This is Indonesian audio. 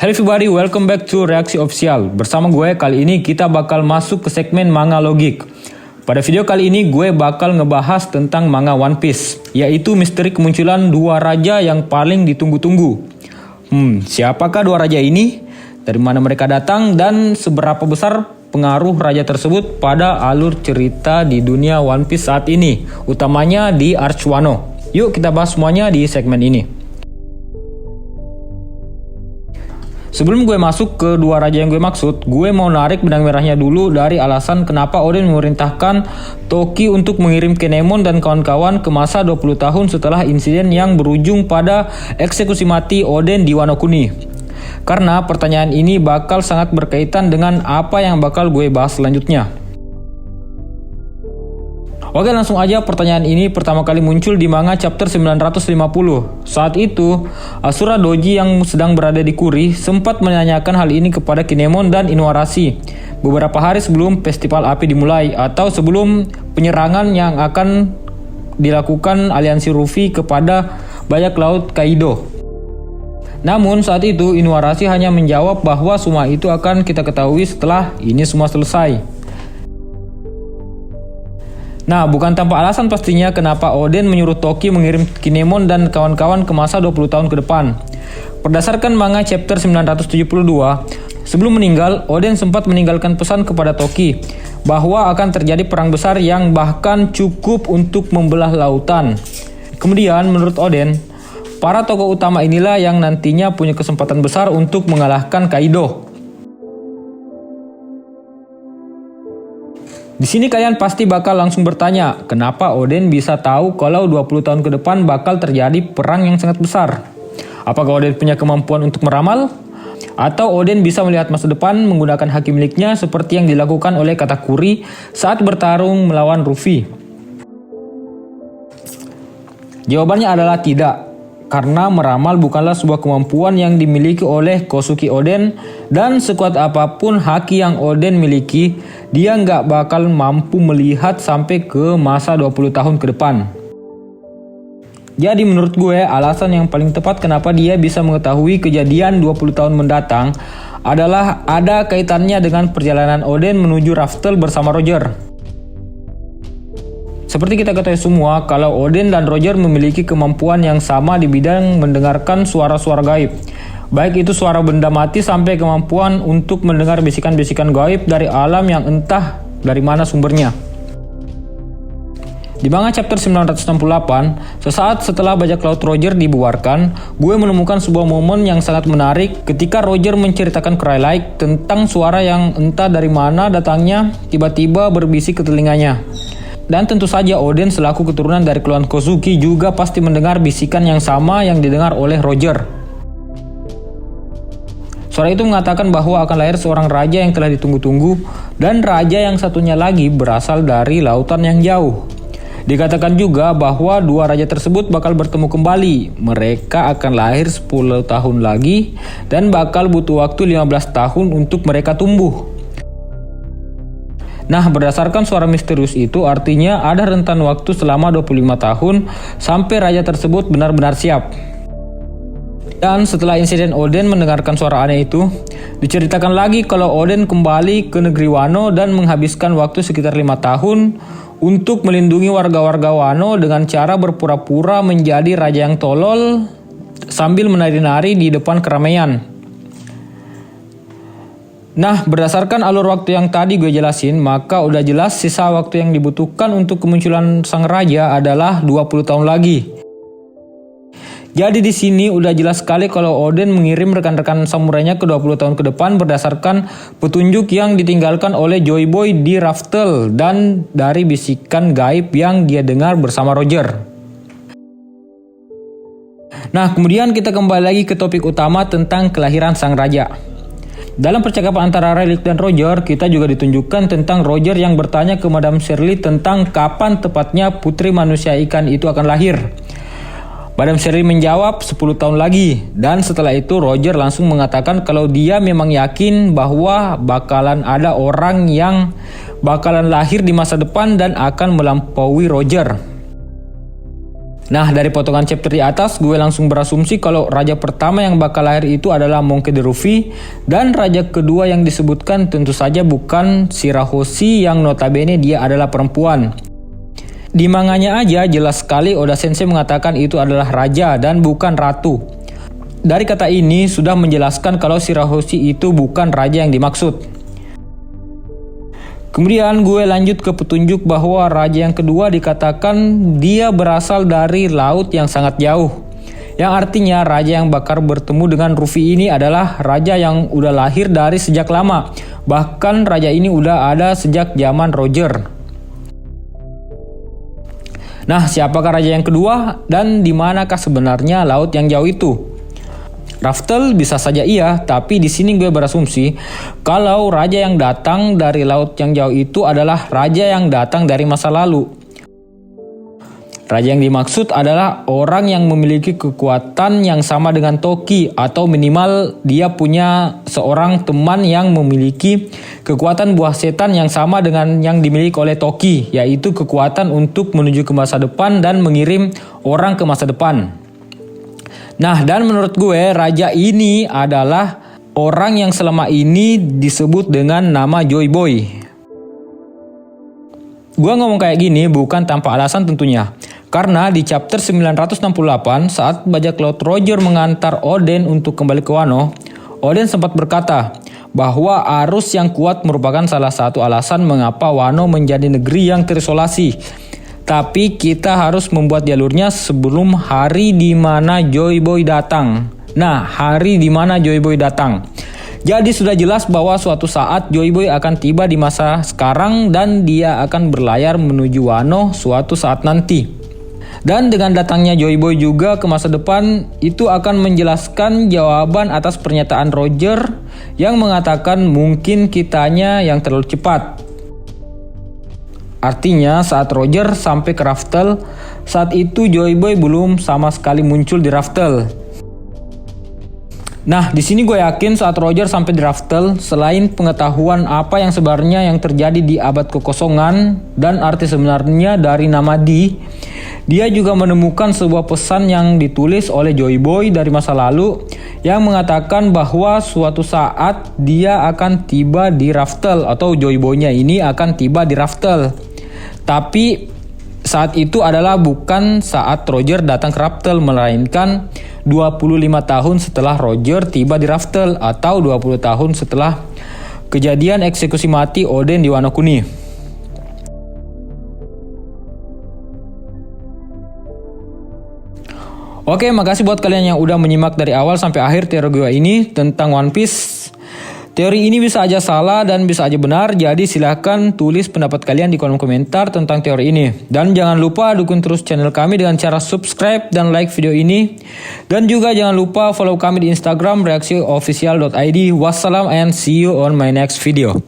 Hello everybody, welcome back to Reaksi Official. Bersama gue, kali ini kita bakal masuk ke segmen manga logik. Pada video kali ini gue bakal ngebahas tentang manga One Piece, yaitu misteri kemunculan dua raja yang paling ditunggu-tunggu. Siapakah dua raja ini? Dari mana mereka datang? Dan seberapa besar pengaruh raja tersebut pada alur cerita di dunia One Piece saat ini, utamanya di Arc Wano. Yuk kita bahas semuanya di segmen ini. Sebelum gue masuk ke dua raja yang gue maksud, gue mau narik benang merahnya dulu dari alasan kenapa Oden memerintahkan Toki untuk mengirim Kinemon dan kawan-kawan ke masa 20 tahun setelah insiden yang berujung pada eksekusi mati Oden di Wano Kuni. Karena pertanyaan ini bakal sangat berkaitan dengan apa yang bakal gue bahas selanjutnya. Oke, langsung aja. Pertanyaan ini pertama kali muncul di manga chapter 950. Saat itu, Asura Doji yang sedang berada di Kuri sempat menanyakan hal ini kepada Kinemon dan Inuarashi beberapa hari sebelum festival api dimulai atau sebelum penyerangan yang akan dilakukan aliansi Luffy kepada bajak laut Kaido. Namun saat itu Inuarashi hanya menjawab bahwa semua itu akan kita ketahui setelah ini semua selesai. Nah, bukan tanpa alasan pastinya kenapa Oden menyuruh Toki mengirim Kinemon dan kawan-kawan ke masa 20 tahun ke depan. Berdasarkan manga chapter 972, sebelum meninggal, Oden sempat meninggalkan pesan kepada Toki bahwa akan terjadi perang besar yang bahkan cukup untuk membelah lautan. Kemudian, menurut Oden, para tokoh utama inilah yang nantinya punya kesempatan besar untuk mengalahkan Kaido. Di sini kalian pasti bakal langsung bertanya, kenapa Oden bisa tahu kalau 20 tahun ke depan bakal terjadi perang yang sangat besar? Apakah Oden punya kemampuan untuk meramal? Atau Oden bisa melihat masa depan menggunakan haki miliknya seperti yang dilakukan oleh Katakuri saat bertarung melawan Luffy? Jawabannya adalah tidak. Karena meramal bukanlah sebuah kemampuan yang dimiliki oleh Kosuke Oden, dan sekuat apapun haki yang Oden miliki, dia nggak bakal mampu melihat sampai ke masa 20 tahun ke depan. Jadi menurut gue, alasan yang paling tepat kenapa dia bisa mengetahui kejadian 20 tahun mendatang adalah ada kaitannya dengan perjalanan Oden menuju Raftel bersama Roger. Seperti kita ketahui semua, kalau Oden dan Roger memiliki kemampuan yang sama di bidang mendengarkan suara-suara gaib. Baik itu suara benda mati sampai kemampuan untuk mendengar bisikan-bisikan gaib dari alam yang entah dari mana sumbernya. Di manga chapter 968, sesaat setelah bajak laut Roger dibubarkan, gue menemukan sebuah momen yang sangat menarik ketika Roger menceritakan ke Rayleigh tentang suara yang entah dari mana datangnya tiba-tiba berbisik ke telinganya. Dan tentu saja Oden selaku keturunan dari keluarga Kozuki juga pasti mendengar bisikan yang sama yang didengar oleh Roger. Suara itu mengatakan bahwa akan lahir seorang raja yang telah ditunggu-tunggu, dan raja yang satunya lagi berasal dari lautan yang jauh. Dikatakan juga bahwa dua raja tersebut bakal bertemu kembali. Mereka akan lahir 10 tahun lagi dan bakal butuh waktu 15 tahun untuk mereka tumbuh. Nah, berdasarkan suara misterius itu artinya ada rentan waktu selama 25 tahun sampai raja tersebut benar-benar siap. Dan setelah insiden Oden mendengarkan suara aneh itu, diceritakan lagi kalau Oden kembali ke negeri Wano dan menghabiskan waktu sekitar 5 tahun untuk melindungi warga-warga Wano dengan cara berpura-pura menjadi raja yang tolol sambil menari-nari di depan keramaian. Nah, berdasarkan alur waktu yang tadi gue jelasin, maka udah jelas sisa waktu yang dibutuhkan untuk kemunculan sang raja adalah 20 tahun lagi. Jadi di sini udah jelas sekali kalau Oden mengirim rekan-rekan samurainya ke 20 tahun ke depan berdasarkan petunjuk yang ditinggalkan oleh Joy Boy di Raftel dan dari bisikan gaib yang dia dengar bersama Roger. Nah, kemudian kita kembali lagi ke topik utama tentang kelahiran sang raja. Dalam percakapan antara Rayleigh dan Roger, kita juga ditunjukkan tentang Roger yang bertanya ke Madame Shirley tentang kapan tepatnya putri manusia ikan itu akan lahir. Madame Shirley menjawab 10 tahun lagi, dan setelah itu Roger langsung mengatakan kalau dia memang yakin bahwa bakalan ada orang yang bakalan lahir di masa depan dan akan melampaui Roger. Nah, dari potongan chapter di atas, gue langsung berasumsi kalau raja pertama yang bakal lahir itu adalah Monkey D. Luffy, dan raja kedua yang disebutkan tentu saja bukan Shirahoshi yang notabene dia adalah perempuan. Di manganya aja jelas sekali Oda Sensei mengatakan itu adalah raja dan bukan ratu. Dari kata ini sudah menjelaskan kalau Shirahoshi itu bukan raja yang dimaksud. Kemudian gue lanjut ke petunjuk bahwa raja yang kedua dikatakan dia berasal dari laut yang sangat jauh. Yang artinya raja yang bakal bertemu dengan Luffy ini adalah raja yang udah lahir dari sejak lama. Bahkan raja ini udah ada sejak zaman Roger. Nah, siapakah raja yang kedua dan di manakah sebenarnya laut yang jauh itu? Raftel bisa saja iya, tapi di sini gue berasumsi kalau raja yang datang dari laut yang jauh itu adalah raja yang datang dari masa lalu. Raja yang dimaksud adalah orang yang memiliki kekuatan yang sama dengan Toki, atau minimal dia punya seorang teman yang memiliki kekuatan buah setan yang sama dengan yang dimiliki oleh Toki, yaitu kekuatan untuk menuju ke masa depan dan mengirim orang ke masa depan. Nah, dan menurut gue raja ini adalah orang yang selama ini disebut dengan nama Joy Boy. Gue ngomong kayak gini bukan tanpa alasan tentunya. Karena di chapter 968 saat bajak laut Roger mengantar Oden untuk kembali ke Wano, Oden sempat berkata bahwa arus yang kuat merupakan salah satu alasan mengapa Wano menjadi negeri yang terisolasi. Tapi kita harus membuat jalurnya sebelum hari di mana Joy Boy datang. Nah, hari di mana Joy Boy datang. Jadi sudah jelas bahwa suatu saat Joy Boy akan tiba di masa sekarang dan dia akan berlayar menuju Wano suatu saat nanti. Dan dengan datangnya Joy Boy juga ke masa depan, itu akan menjelaskan jawaban atas pernyataan Roger yang mengatakan mungkin kitanya yang terlalu cepat. Artinya saat Roger sampai ke Raftel, saat itu Joy Boy belum sama sekali muncul di Raftel. Nah, di sini gue yakin saat Roger sampai di Raftel, selain pengetahuan apa yang sebenarnya yang terjadi di abad kekosongan dan arti sebenarnya dari nama D, dia juga menemukan sebuah pesan yang ditulis oleh Joy Boy dari masa lalu yang mengatakan bahwa suatu saat dia akan tiba di Raftel, atau Joy Boy-nya ini akan tiba di Raftel. Tapi saat itu adalah bukan saat Roger datang ke Raftel, melainkan 25 tahun setelah Roger tiba di Raftel, atau 20 tahun setelah kejadian eksekusi mati Oden di Wano Kuni. Oke, makasih buat kalian yang udah menyimak dari awal sampai akhir teori gue ini tentang One Piece. Teori ini bisa aja salah dan bisa aja benar, jadi silahkan tulis pendapat kalian di kolom komentar tentang teori ini. Dan jangan lupa dukung terus channel kami dengan cara subscribe dan like video ini. Dan juga jangan lupa follow kami di Instagram reaksiofficial.id. Wassalam and see you on my next video.